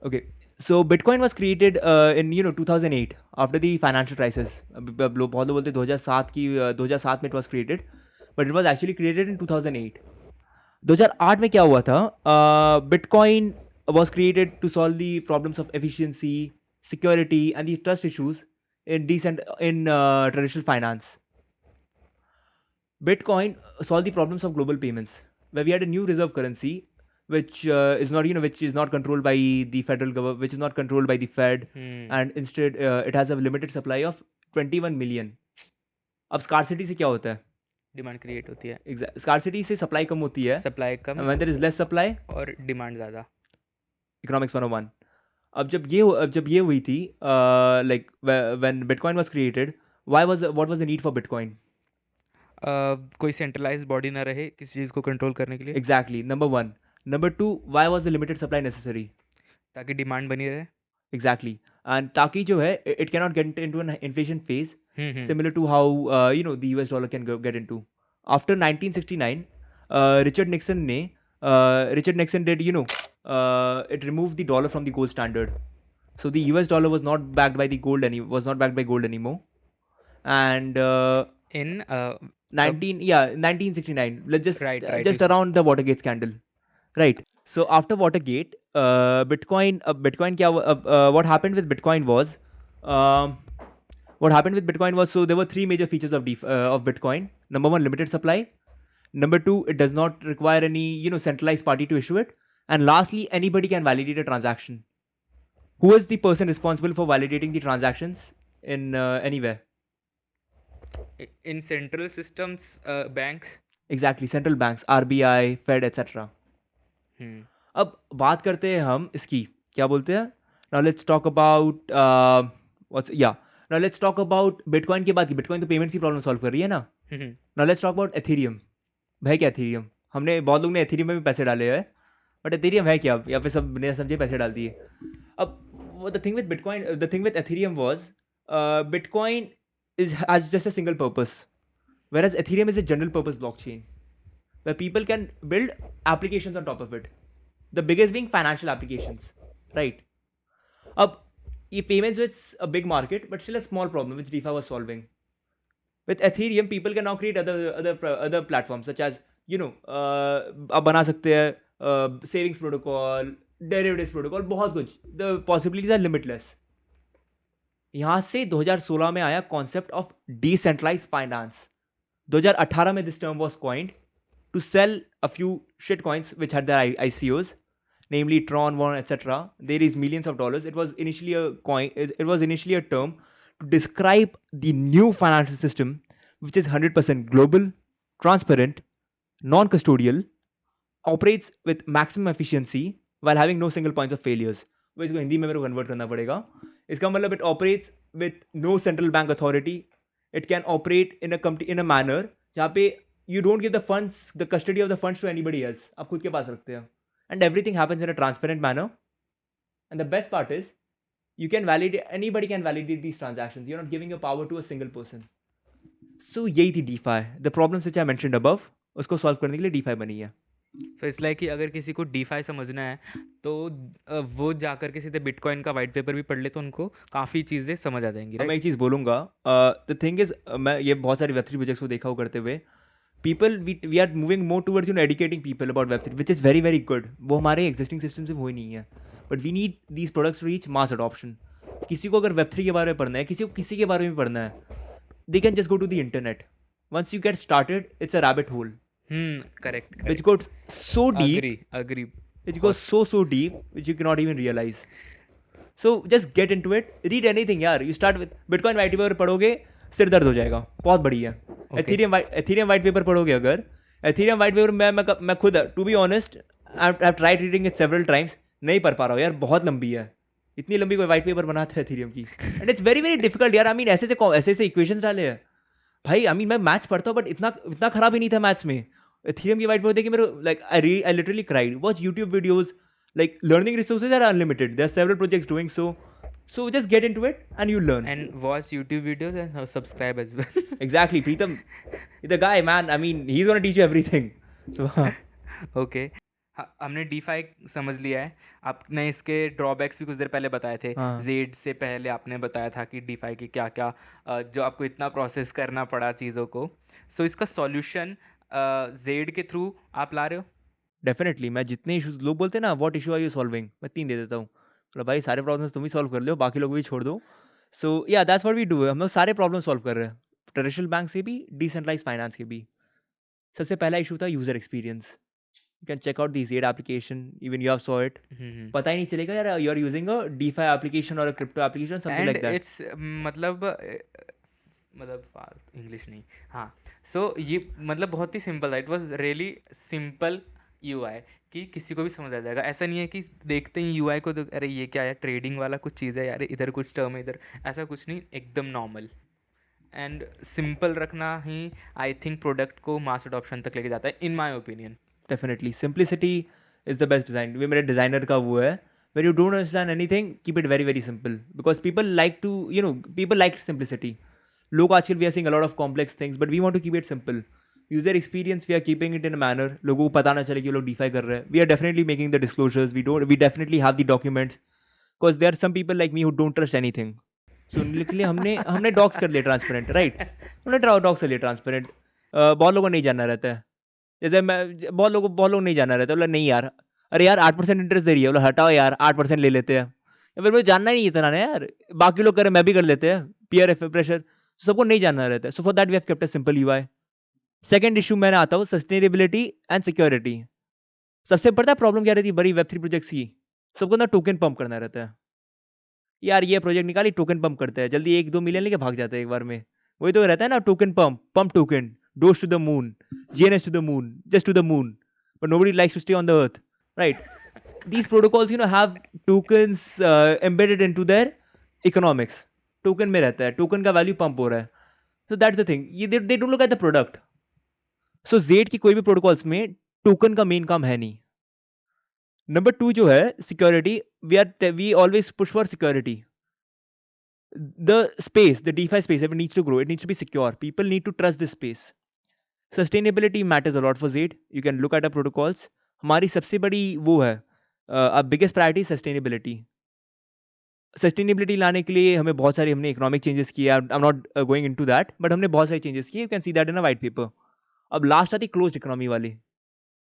Okay, So Bitcoin was created in 2008 after the financial crisis. अब लोग बहुत लोग बोलते हैं 2007 की 2007 में it was created, but it was actually created in 2008. 2008 में क्या हुआ था? Bitcoin was created to solve the problems of efficiency, security, and the trust issues in traditional finance. Bitcoin solved the problems of global payments, where we had a new reserve currency, which which is not controlled by the federal government, which is not controlled by the Fed, and instead it has a limited supply of 21 million. अब scarcity से क्या होता है? डिमांड क्रिएट होती है, Scarcity से supply कम होती है, supply come and when there is less supply, और डिमांड ज़्यादा. economics 101. अब जब ये हुई थी, like when Bitcoin was created, what was the need for Bitcoin? कोई सेंट्रलाइज बॉडी ना रहे किसी चीज़ को कंट्रोल करने के लिए, Exactly. Number one. Number two, why was the limited supply necessary? ताकि डिमांड बनी रहे. Exactly. And ताकि जो है, it cannot get into an inflation phase, hmm. similar to how the US dollar can get into. After 1969, Richard Nixon did, it removed the dollar from the gold standard. So the US dollar was not backed by gold anymore. And In 1969. Let's just Right, just it's- around the Watergate scandal. Right. So after Watergate, Bitcoin, what happened with Bitcoin was, so there were three major features of Bitcoin. Number one, limited supply. Number two, it does not require any centralized party to issue it. And lastly, anybody can validate a transaction. Who is the person responsible for validating the transactions in anywhere? in central systems, banks. Exactly, central banks, RBI, Fed, etc. अब बात करते हैं हम इसकी, क्या बोलते हैं? Now let's talk about Now let's talk about Bitcoin के बाद की. Bitcoin तो पेमेंट्स की प्रॉब्लम सॉल्व कर रही है ना. Now let's talk about Ethereum. भाई क्या Ethereum? हमने बहुत लोग ने Ethereum में भी पैसे डाले हैं, बट Ethereum है क्या? यहाँ पे सब बिना समझे पैसे डाल दिए. अब the thing with Bitcoin, the thing with Ethereum was, Bitcoin has just a single purpose, whereas Ethereum is a general purpose blockchain where people can build applications on top of it. The biggest being financial applications, right? Up, payments was a big market, but still a small problem which DeFi was solving. With Ethereum, people can now create other platforms such as आप बना सकते हैं savings protocol, derivatives protocol, बहुत कुछ. The possibilities are limitless. यहाँ से 2016 में आया concept of decentralized finance. 2018 में this term was coined to sell a few shit coins which had their ICOs, namely Tron, One, etc. They raised millions of dollars. It was initially a coin. It was initially a term to describe the new financial system, which is 100% global, transparent, non-custodial, operates with maximum efficiency while having no single points of failures. वो इसको हिंदी में मेरे को कन्वर्ट करना पड़ेगा. इसका मतलब it operates with no central bank authority. It can operate in a manner जहाँ पे you don't give the funds, the custody of the funds to anybody else. आप खुद के पास रखते हैं. And everything happens in a transparent manner. And the best part is, anybody can validate these transactions. You're not giving your power to a single person. So यही थी DeFi. The problems which I mentioned above, उसको solve करने के लिए DeFi बनी है. सो इट्स लाइक कि अगर किसी को डीफाई समझना है तो वो जाकर के सीधे बिटकॉइन का वाइट पेपर भी पढ़ ले तो उनको काफ़ी चीज़ें समझ आ जाएंगी. मैं एक चीज़ बोलूँगा. द थिंग इज, मैं ये बहुत सारे Web3 प्रोजेक्ट्स को देखा हो करते हुए, we are moving more towards educating people about Web3, which is very very good. वो हमारे existing system से वो ही नहीं है. But we need these products to reach mass adoption. किसी को अगर Web3 के बारे में पढ़ना है, किसी के बारे में पढ़ना है, they can just go to the internet. Once you get started, it's a rabbit hole. Correct. Which goes so deep. Agree. Which goes so deep, which you cannot even realize. So just get into it. Read anything यार. You start with Bitcoin white paper पढ़ोगे, सिर दर्द हो जाएगा. बहुत बढ़िया. Ethereum white paper पढ़ोगे अगर, Ethereum white paper मैं खुद, to be honest, I've tried reading it several times. नहीं पढ़ पा रहा हूँ यार, बहुत लंबी है. इतनी लंबी कोई white paper बनाता है Ethereum की. And it's very very difficult यार. I mean ऐसे equations डाले हैं. भाई, I mean मैं मैथ्स पढ़ता हूँ, but इतना खराब ही नहीं था मैथ्स में. Ethereum की white paper देखी मेरे, like I literally cried. Watch YouTube videos. Like, learning resources are unlimited. There are several projects doing so. So just get into it and you learn. And watch YouTube videos and subscribe as well. Exactly. Preetham, the guy, man. I mean, he's gonna teach you everything. So Okay. हाँ, हमने डीफाई समझ लिया है। आपने इसके ड्रॉबैक्स भी कुछ देर पहले बताए थे। हाँ, ज़ेड से पहले आपने बताया था कि डीफाई की क्या-क्या जो आपको इतना प्रोसेस करना पड़ा चीज़ों को। सो इसका सॉल्यूशन ज़ेड के थ्रू आप ला रहे हो? डेफ़िनिटली मैं जितने इश्यूज़ लोग बोलते हैं ना what issue are you solving? मैं 3 दे देता हूँ। मतलब भाई सारे प्रॉब्लम्स तुम ही सॉल्व कर लो, बाकी लोग भी छोड़ दो। सो या दैट्स व्हाट वी डू हम लोग सारे प्रॉब्लम सॉल्व कर रहे हैं। ट्रेडिशनल बैंक से भी, डिसेंट्रलाइज़्ड फाइनेंस के भी। सबसे पहला इश्यू था user experience. You can check out the Z application, even you have saw it. Hmm, hmm. पता ही नहीं चलेगा यार you are using a DeFi application और a crypto application something and like that. It's मतलब मतलब फाल इंग्लिश नहीं। हाँ, सो ये मतलब बहुत ही सिंपल था। It was really simple UI कि किसी को भी समझ आ जाएगा। ऐसा नहीं है कि देखते ही यूआई को तो अरे ये क्या है, ट्रेडिंग वाला कुछ चीज़ है यार, इधर कुछ टर्म है, इधर ऐसा कुछ नहीं, एकदम नॉर्मल एंड सिंपल रखना ही आई थिंक प्रोडक्ट को मास अडॉप्शन तक लेके जाता है इन my opinion. Definitely simplicity is the best design. ये मेरे डिजाइनर का वो है, when you don't understand anything keep it very very simple because people like to people like simplicity. लोग आजकल we are seeing a lot of complex things but we want to keep it simple. User experience we are keeping it in a manner लोगों को पता ना चले कि वो लोग DeFi कर रहे हैं. We are definitely making the disclosures, we definitely have the documents because there are some people like me who don't trust anything. So उनके लिए हमने हमने डॉक्स कर लिया ट्रांसपेरेंट, राइट? हमने डॉक्स कर लिया ट्रांसपेरेंट। बहुत लोगों को नहीं जानना रहता है। जैसे बहुत लोग नहीं जानना रहता है, बोला नहीं यार, अरे यार 8% इंटरेस्ट दे रही है, बोला हटाओ यार 8% ले लेते हैं। या फिर मुझे जानना ही नहीं इतना ना यार, बाकी लोग कर रहे हैं, मैं भी कर लेते हैं, पीयर प्रेशर, सबको नहीं जानना रहता है। So for that we have kept a simple UI. Second issue मैंने आता हूँ सस्टेनेबिलिटी एंड सिक्योरिटी। सबसे बड़ा प्रॉब्लम क्या रहती है बड़ी वेब थ्री प्रोजेक्ट्स की, सबको ना टोकन पंप करना रहता है। यार ये प्रोजेक्ट निकाली टोकन पंप करते हैं, जल्दी 1-2 मिलियन लेके भाग जाते हैं एक बार में। वही तो रहता है ना, token pump, pump token, doge to the moon, GNS to the moon, just to the moon, but nobody likes to stay on the earth, right? These protocols have tokens embedded into their economics. Token में रहता है, टोकन का वैल्यू पंप हो रहा है। So that's the thing, ये they don't look at the product. So Z की कोई भी प्रोटोकॉल्स में टोकन का मेन काम है नहीं। नंबर 2 जो है security, we always push for security. The DeFi space, if it needs to grow, it needs to be secure. People need to trust this space. Sustainability matters a lot for Zed. You can look at our protocols. हमारी सबसे बड़ी वो है, बिगेस्ट प्रायोरिटी सस्टेनेबिलिटी। सस्टेनेबिलिटी लाने के लिए हमें बहुत सारे हमने इकोनॉमिक चेंजेस किए। I am not going into that, but हमने बहुत सारे चेंजेस किए। You can see that in a white paper. अब लास्ट आती क्लोज्ड इकोनॉमी वाली।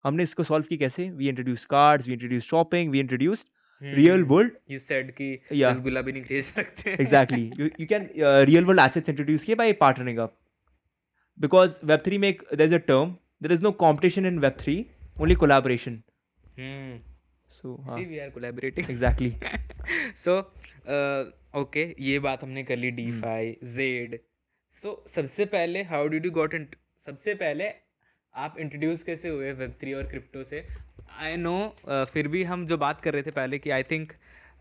हमने इसको सॉल्व की कैसे? We introduce cards, we introduce shopping, we introduce real world. You said कि या रसगुल्ला भी नहीं खरीद सकते। Exactly, you can real world assets introduce किए by partnering up. Because Web3 में there's a term, there is no competition in Web3, only collaboration. Hmm So see हाँ, we are collaborating. exactly. So okay, ये बात हमने कर ली हम्म, डीफाई जेड। सो सबसे पहले how did you got in, सबसे पहले आप इंट्रोड्यूस कैसे हुए वेब थ्री और क्रिप्टो से? आई नो, फिर भी हम जो बात कर रहे थे पहले कि आई थिंक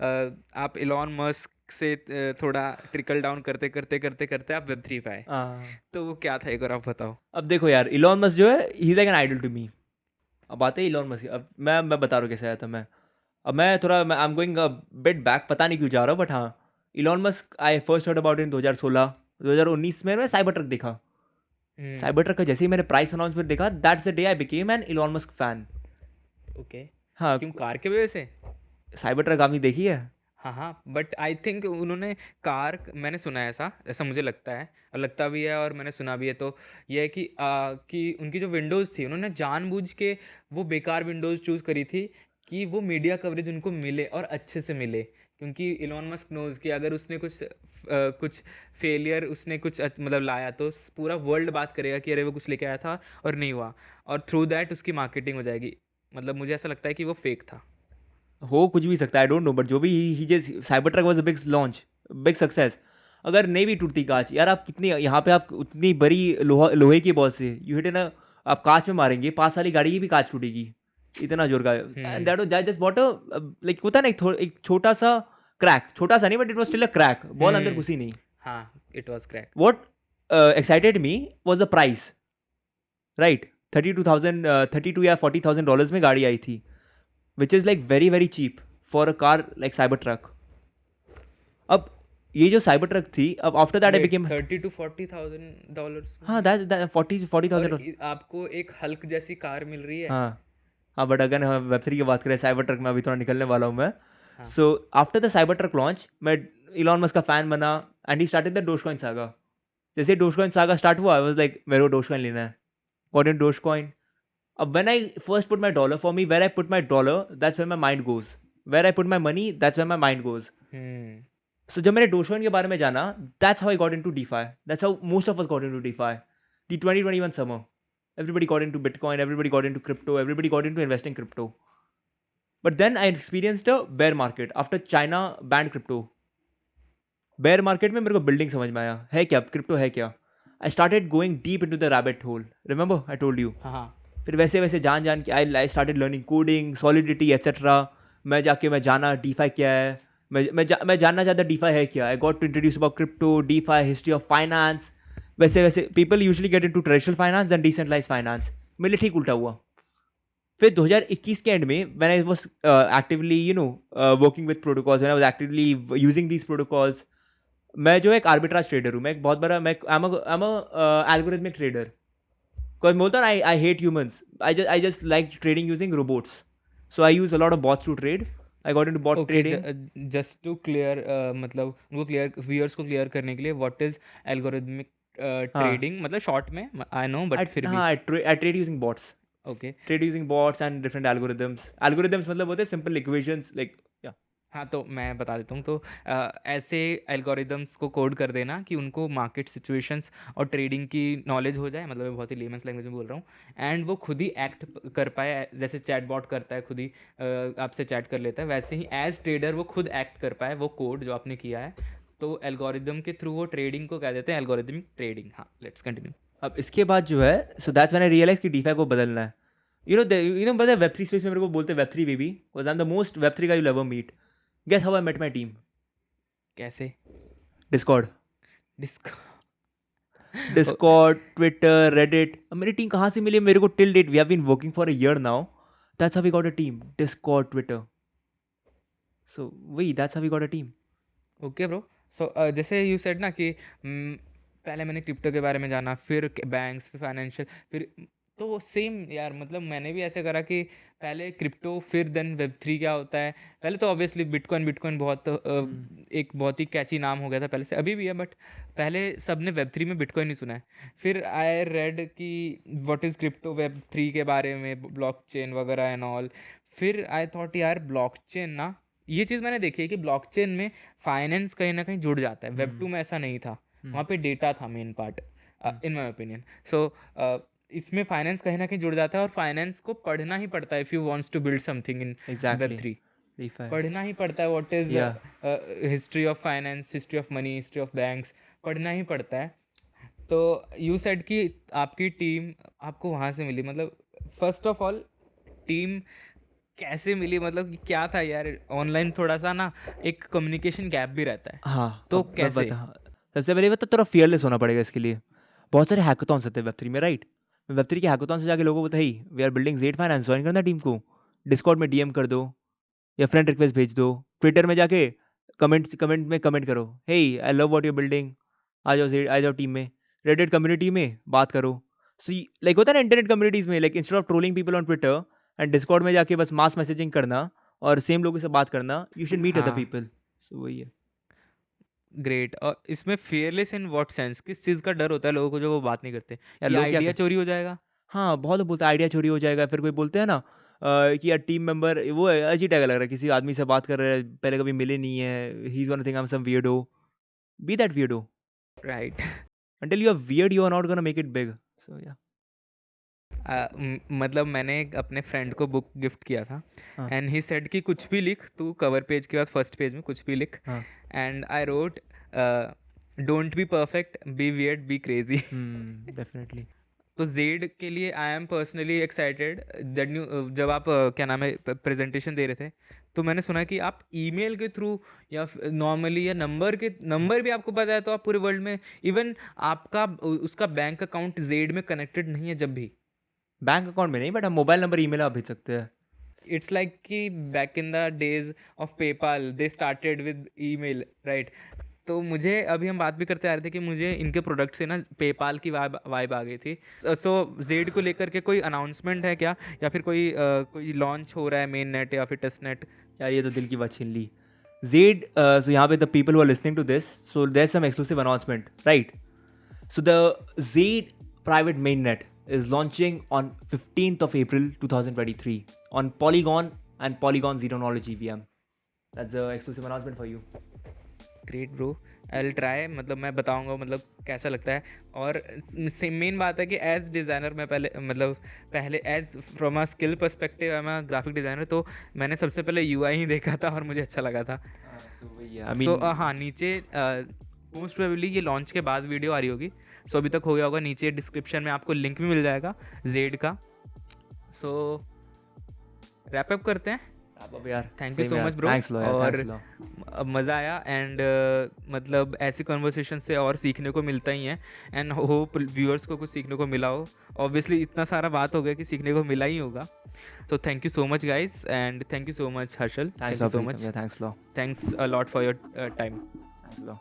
आप इलॉन मस्क से थोड़ा ट्रिकल डाउन करते करते करते करते आप वेब थ्री पे आए। तो वो क्या था, एक बार आप बताओ। अब देखो यार इलॉन मस्क जो है he is like an idol to me. अब आते हैं इलॉन मस्क, अब मैं बता रहा हूँ कैसे आया था मैं। अब मैं थोड़ा I am going bit back, पता नहीं क्यों जा रहा हूँ, बट हाँ, Elon Musk I first heard about in 2016 2019 में मैं साइबर ट्रक देखा। हम्म। साइबर ट्रक का जैसे ही मैंने प्राइस अनाउंसमेंट देखा, that's the day I became an Elon Musk fan. Okay, हाँ, क्यों, कार के वजह से? साइबर ट्रक आपने देखी है? हाँ हाँ, बट आई थिंक उन्होंने कार, मैंने सुना है ऐसा, ऐसा मुझे लगता है और लगता भी है और मैंने सुना भी है। तो ये है कि उनकी जो विंडोज़ थी उन्होंने जानबूझ के वो बेकार विंडोज़ चूज़ करी थी कि वो मीडिया कवरेज उनको मिले और अच्छे से मिले, क्योंकि इलॉन मस्क नोज़ कि अगर उसने कुछ फेलियर, उसने कुछ मतलब लाया तो पूरा वर्ल्ड बात करेगा कि अरे वो कुछ लेके आया था और नहीं हुआ, और थ्रू दैट उसकी मार्केटिंग हो जाएगी। मतलब मुझे ऐसा लगता है कि वो फेक था। हो कुछ भी सकता है, आई डोंट नो, बट जो भी he just Cybertruck was a big launch, big success. अगर नहीं भी टूटती कांच यार, आप कितनी यहाँ पे आप उतनी बड़ी लोहे की बॉल से यू हिट ना, आप कांच में मारेंगे, पास वाली गाड़ी की भी कांच टूटेगी, इतना जोर का। And hmm. That just what like होता है ना, एक छोटा सा क्रैक, छोटा सा नहीं but it was still a crack, ball अंदर हम्म। घुसी नहीं। हाँ, it was crack. What excited me was the price, right? 32,000 32 या $40,000 में गाड़ी आई थी, which is like very very cheap for a car like Cybertruck. अब ये जो साइबर ट्रक थी, अब after that I wait, became, 30 to 40,000 dollars हाँ में? दैट 40 और 40,000। आपको एक हल्क जैसी कार मिल रही है? हाँ, हाँ, बट अगर हम वेब 3 की बात करें, साइबर ट्रक में अभी थोड़ा निकलने वाला हूँ मैं। हाँ। So after the Cybertruck launch, मैं इलॉन मस्क का फैन बना and he started the Dogecoin saga. जैसे डोजकॉइन सागा स्टार्ट हुआ, आई वाज लाइक मेरे को डोजकॉइन लेना है। Got in Dogecoin. अब when I first put my dollar, for me where I put my dollar, that's where my mind goes. Where I put my money, that's where my mind goes. Hmm. So जब मैंने डोजकॉइन के बारे में जाना, that's how I got into DeFi. That's how most of us got into DeFi. The 2021 summer, everybody got into Bitcoin, everybody got into crypto, everybody got into investing crypto. But then I experienced a bear market after China banned crypto. Bear market में मेरे को बिल्डिंग समझ में आया है क्या क्रिप्टो है क्या। I started going deep into the rabbit hole, remember I told you. हाँ, हाँ। फिर वैसे वैसे जान जान के I started learning coding, solidity etcetera. मैं जाना डीफाई क्या है। मैं जानना चाहता डीफाई है क्या। I got to introduce about crypto, DeFi, history of finance. वैसे वैसे people usually get into traditional finance then decentralised finance. मेरे लिए ठीक उल्टा हुआ। फिर 2021 के एंड में when I was actively working with protocols, when I was actively using these protocols, मैं जो एक आर्बिट्राज ट्रेडर हूँ। मैं एक बहुत बड़ा मैं I am a algorithmic trader. Because बोलता हूँ ना, I hate humans. I just like trading using robots. So I use a lot of bots to trade. I got into bot okay, trading. Just to clear, मतलब उनको क्लियर, व्यूअर्स को क्लियर करने के लिए, व्हाट इज़ एल्गोरिथमिक हाँ, ट्रेडिंग? मतलब शॉर्ट में आई नो, बट फिर भी। I trade using bots. Okay. Trade using bots and different algorithms. Algorithms मतलब होते हैं सिंपल इक्वेशंस लाइक या। हाँ, तो मैं बता देता हूँ। तो ऐसे एल्गोरिदम्स को कोड कर देना कि उनको मार्केट सिचुएशंस और ट्रेडिंग की नॉलेज हो जाए, मतलब मैं बहुत ही लेमन्स लैंग्वेज में बोल रहा हूँ, एंड वो खुद ही एक्ट कर पाए, जैसे चैटबॉट करता है, खुद ही आपसे चैट कर लेता है, वैसे ही एज ट्रेडर वो खुद एक्ट कर पाए, वो कोड जो आपने किया है। तो एल्गोरिदम के थ्रू वो ट्रेडिंग को कह देते हैं एल्गोरिदमिक ट्रेडिंग। हाँ, लेट्स कंटिन्यू। अब इसके बाद जो है, so that's when I realise कि डीफाई को बदलना है। पता है वेब 3 स्पेस में मेरे को बोलते हैं web 3 baby, because I am the most web 3 guy you will ever meet. Guess how I met my team? कैसे? Discord. Disc Discord, Twitter, Reddit. अब मेरी टीम कहाँ से मिली मेरे को? Till date we have been working for a year now. That's how we got a team, Discord, Twitter. So वही, that's how we got a team. Okay bro. So जैसे यू सेड ना कि पहले मैंने क्रिप्टो के बारे में जाना, फिर बैंक्स, फिर फाइनेंशियल, फिर तो वो सेम यार, मतलब मैंने भी ऐसे करा कि पहले क्रिप्टो, फिर देन वेब थ्री क्या होता है। पहले तो ऑब्वियसली बिटकॉइन, बिटकॉइन बहुत हुँ। एक बहुत ही कैची नाम हो गया था पहले से, अभी भी है, बट पहले सबने वेब थ्री में बिटकॉइन ही सुना है। फिर आई रेड कि what is crypto, web three के बारे में, ब्लॉकचेन वगैरह एंड ऑल। फिर आई थॉट यार ब्लॉकचेन ना, ये चीज़ मैंने देखी है कि ब्लॉकचेन में फाइनेंस कहीं ना कहीं जुड़ जाता है। वेब टू हुँ, में ऐसा नहीं था, हुँ, वहाँ पे डेटा था main part, hmm. In my opinion. So इसमें फाइनेंस कहीं ना कहीं जुड़ जाता है, और फाइनेंस को पढ़ना ही पड़ता है if you wants to build something in web exactly. Three. DeFi is पढ़ना ही पड़ता है व्हाट इज़ या history of finance, history of money, history of banks, पढ़ना ही पड़ता है। तो यू सेड कि आपकी टीम आपको वहाँ से मिली, मतलब फर्स्ट ऑफ ऑल टीम कैसे मिली, मतलब कि क्या था यार, ऑनलाइन थोड़ा सा ना एक कम्युनिकेशन गैप भी रहता है, हाँ, तो अब मैं कैसे? सबसे पहले बता, थोड़ा फियरलेस होना पड़ेगा इसके लिए। बहुत सारे हैकाथॉन्स होते हैं वेब 3 में, राइट? वेब 3 के हैकाथॉन से जाके लोगों को बोलते हैं, "hey, we are building Z finance, join करना टीम को।" डिस्कॉर्ड में डीएम कर दो या फ्रेंड रिक्वेस्ट भेज दो। ट्विटर में जाके कमेंट में कमेंट करो, "hey, I love what you are building, आ जाओ टीम में।" रेडिट कम्युनिटी में बात करो। सो लाइक होता है ना इंटरनेट कम्युनिटीज़ में, like instead of trolling people on Twitter and Discord में जाके बस मास मैसेजिंग करना और सेम लोगों से बात करना, यू शुड मीट अदर हाँ, पीपल। सो वही है। ग्रेट। और इसमें फेयरलेस इन व्हाट सेंस, किस चीज़ का डर होता है लोगों को जो वो बात नहीं करते, यार कि लोग क्या आइडिया कर चोरी हो जाएगा? हाँ, बहुत लोग बोलते हैं आइडिया चोरी हो जाएगा, फिर कोई बोलते हैं ना कि यार टीम मेंबर वो है, अजीब टाइप का लग रहा है, किसी आदमी से बात कर रहा है, पहले कभी मिले नहीं है, he is gonna think I am some weirdo. Be that weirdo. Right. Until you are weird, you are not gonna make it big. So yeah. मतलब मैंने अपने फ्रेंड को बुक गिफ्ट किया था, हाँ, एंड ही सेड कि कुछ भी लिख तू, कवर पेज के बाद फर्स्ट पेज में कुछ भी लिख। हाँ। And I wrote, don't be perfect, be weird, be crazy. Definitely. तो जेड के लिए I am personally excited that new, जब आप क्या नाम है प्रेजेंटेशन दे रहे थे, तो मैंने सुना कि आप ईमेल के थ्रू या नॉर्मली, या नंबर भी आपको पता है, तो आप पूरे वर्ल्ड में, इवन आपका उसका बैंक अकाउंट जेड में कनेक्टेड नहीं है जब भी, बैंक अकाउंट में नहीं, बट हम मोबाइल नंबर, ईमेल आप भेज सकते हैं। इट्स लाइक कि back in the days of PayPal they started with email, right? तो मुझे अभी हम बात भी करते आ रहे थे कि मुझे इनके प्रोडक्ट से ना पेपाल की वाइब वाइब आ गई थी। सो जेड को लेकर के कोई अनाउंसमेंट है क्या, या फिर कोई लॉन्च हो रहा है मेन नेट या फिर टेस्ट नेट? यार ये तो दिल की बात छीन ली। Zaid, so यहाँ पे the people who are listening to this, so there's some exclusive announcement, right? So the Zaid private mainnet is launching on 15th of April 2023 on Polygon and Polygon Zeronology VM. That's the exclusive announcement for you. Great bro, I will try, मतलब मैं बताऊंगा मतलब कैसा लगता है। और मेन बात है कि एज डिज़ाइनर मैं पहले as from a skill perspective, I am a graphic designer, तो मैंने सबसे पहले यूआई ही देखा था और मुझे अच्छा लगा था। I सो mean, हाँ, नीचे मोस्ट प्रोबेबली ये लॉन्च के बाद वीडियो आ रही होगी। सो अभी तक हो गया होगा, नीचे डिस्क्रिप्शन में आपको लिंक भी मिल जाएगा जेड का। सो रैप अप करते हैं। अब यार थैंक यू same सो यार, मच ब्रो। thanks लो यार, और thanks लो। मज़ा आया, एंड मतलब ऐसी कन्वर्सेशन से और सीखने को मिलता ही है, एंड होप व्यूअर्स को कुछ सीखने को मिला हो। ऑब्वियसली इतना सारा बात हो गया कि सीखने को मिला ही होगा। तो thank you so much guys, and thank you so much Harshal, Thanks thank you low so Pritam, much, yeah, thanks low, thanks a lot for your time. thanks low.